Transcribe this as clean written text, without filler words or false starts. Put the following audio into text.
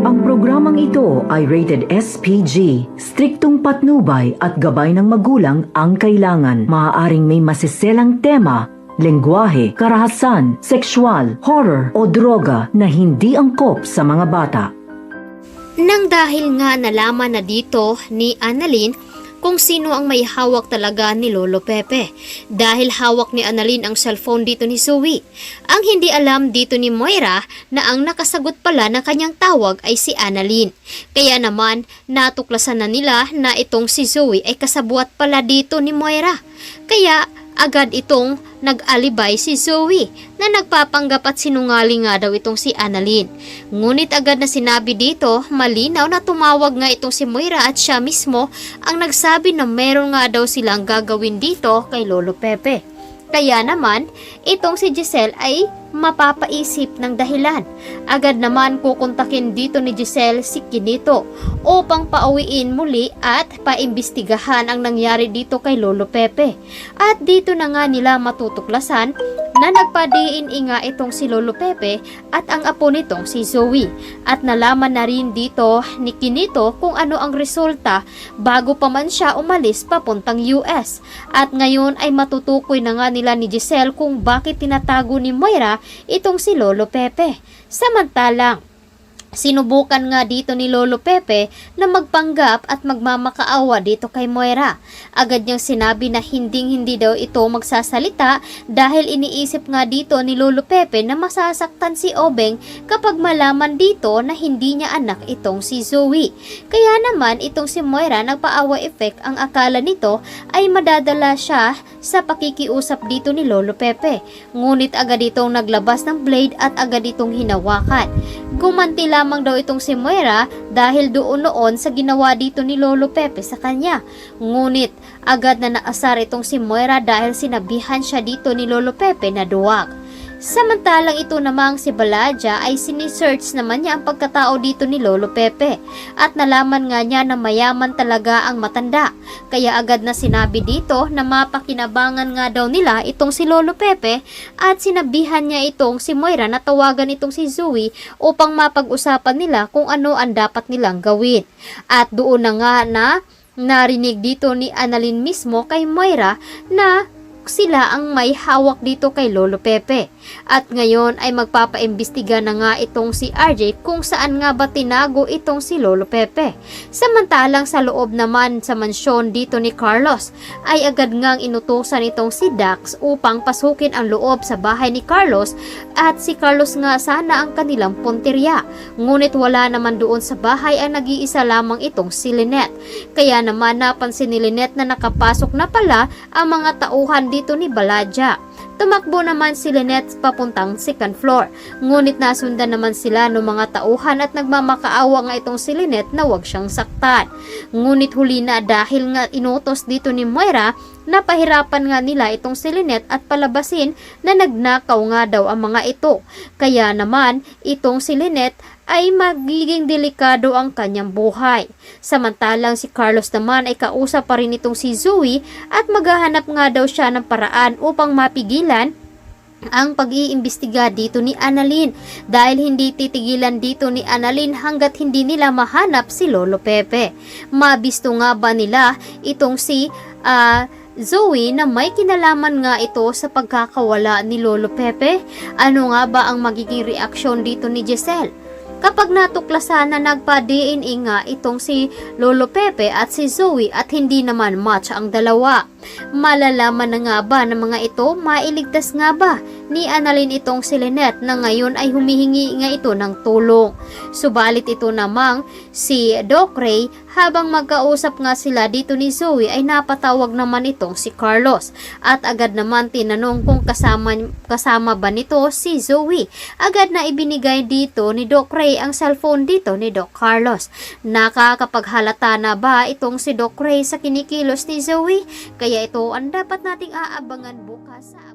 Ang programang ito ay rated SPG. Striktong patnubay at gabay ng magulang ang kailangan. Maaaring may masiselang tema, lengguwahe, karahasan, sexual, horror o droga na hindi angkop sa mga bata. Nang dahil nga nalaman na dito ni Annalyn kung sino ang may hawak talaga ni Lolo Pepe. Dahil hawak ni Annalyn ang cellphone dito ni Zoe. Ang hindi alam dito ni Moira na ang nakasagot pala ng kanyang tawag ay si Annalyn. Kaya naman natuklasan na nila na itong si Zoe ay kasabuat pala dito ni Moira. Kaya agad itong nag-alibay si Zoe na nagpapanggap at sinungaling nga daw itong si Annalyn. Ngunit agad na sinabi dito, malinaw na tumawag nga itong si Moira at siya mismo ang nagsabi na meron nga daw silang gagawin dito kay Lolo Pepe. Kaya naman, itong si Giselle ay mapapaisip ng dahilan. Agad naman kukontakin dito ni Giselle si Quinito upang pauwiin muli at paimbestigahan ang nangyari dito kay Lolo Pepe. At dito na nga nila matutuklasan na nagpa-DNA nga itong si Lolo Pepe at ang apo nitong si Zoe. At nalaman na rin dito ni Quinito kung ano ang resulta bago pa man siya umalis papuntang US. At ngayon ay matutukoy na nga nila ni Giselle kung bakit tinatago ni Moira itong si Lolo Pepe. Samantalang sinubukan nga dito ni Lolo Pepe na magpanggap at magmamakaawa dito kay Moira. Agad niyang sinabi na hindi daw ito magsasalita dahil iniisip nga dito ni Lolo Pepe na masasaktan si Obeng kapag malaman dito na hindi niya anak itong si Zoe. Kaya naman itong si Moira nagpaawa effect, ang akala nito ay madadala siya sa pakikiusap dito ni Lolo Pepe. Ngunit agad itong naglabas ng blade at agad itong hinawakan. Gumanti lamang daw itong si Moira dahil doon noon sa ginawa dito ni Lolo Pepe sa kanya. Ngunit agad na naasar itong si Moira dahil sinabihan siya dito ni Lolo Pepe na duwag. Samantalang ito namang si Balaja ay sinisearch naman niya ang pagkatao dito ni Lolo Pepe at nalaman nga niya na mayaman talaga ang matanda. Kaya agad na sinabi dito na mapakinabangan nga daw nila itong si Lolo Pepe at sinabihan niya itong si Moira na tawagan itong si Zoe upang mapag-usapan nila kung ano ang dapat nilang gawin. At doon na nga na narinig dito ni Annalyn mismo kay Moira na sila ang may hawak dito kay Lolo Pepe. At ngayon ay magpapaimbestiga na nga itong si RJ kung saan nga ba tinago itong si Lolo Pepe. Samantalang sa loob naman sa mansyon dito ni Carlos ay agad ngang inutusan itong si Dax upang pasukin ang loob sa bahay ni Carlos at si Carlos nga sana ang kanilang punteriya. Ngunit wala naman doon sa bahay ang nag-iisa lamang itong si Lynette. Kaya naman napansin ni Lynette na nakapasok na pala ang mga tauhan dito ni Balaja. Tumakbo naman si Lynette papuntang second floor. Ngunit nasundan naman sila ng mga tauhan at nagmamakaawa nga itong si Lynette na wag siyang saktan. Ngunit huli na dahil nga inutos dito ni Moira na pahirapan nga nila itong si Lynette at palabasin na nagnakaw nga daw ang mga ito. Kaya naman itong si Lynette ay magiging delikado ang kanyang buhay. Samantalang si Carlos naman ay kausap pa rin itong si Zoe at maghahanap nga daw siya ng paraan upang mapigilan ang pag-iimbestiga dito ni Annalyn dahil hindi titigilan dito ni Annalyn hanggat hindi nila mahanap si Lolo Pepe. Mabisto nga ba nila itong si Zoe na may kinalaman nga ito sa pagkakawala ni Lolo Pepe? Ano nga ba ang magiging reaksyon dito ni Giselle kapag natuklasan na nagpa-DNA nga itong si Lolo Pepe at si Zoe at hindi naman match ang dalawa? Malalaman na nga ba ng mga ito, mailigtas nga ba ni Annalyn itong si Lynette na ngayon ay humihingi nga ito ng tulong? Subalit ito namang si Doc Ray, habang magkausap nga sila dito ni Zoe ay napatawag naman itong si Carlos at agad naman tinanong kung kasama ba nito si Zoe. Agad na ibinigay dito ni Doc Ray ang cellphone dito ni Doc Carlos. Nakakapaghalata na ba itong si Doc Ray sa kinikilos ni Zoe? Kaya ito ang dapat nating aabangan bukas sa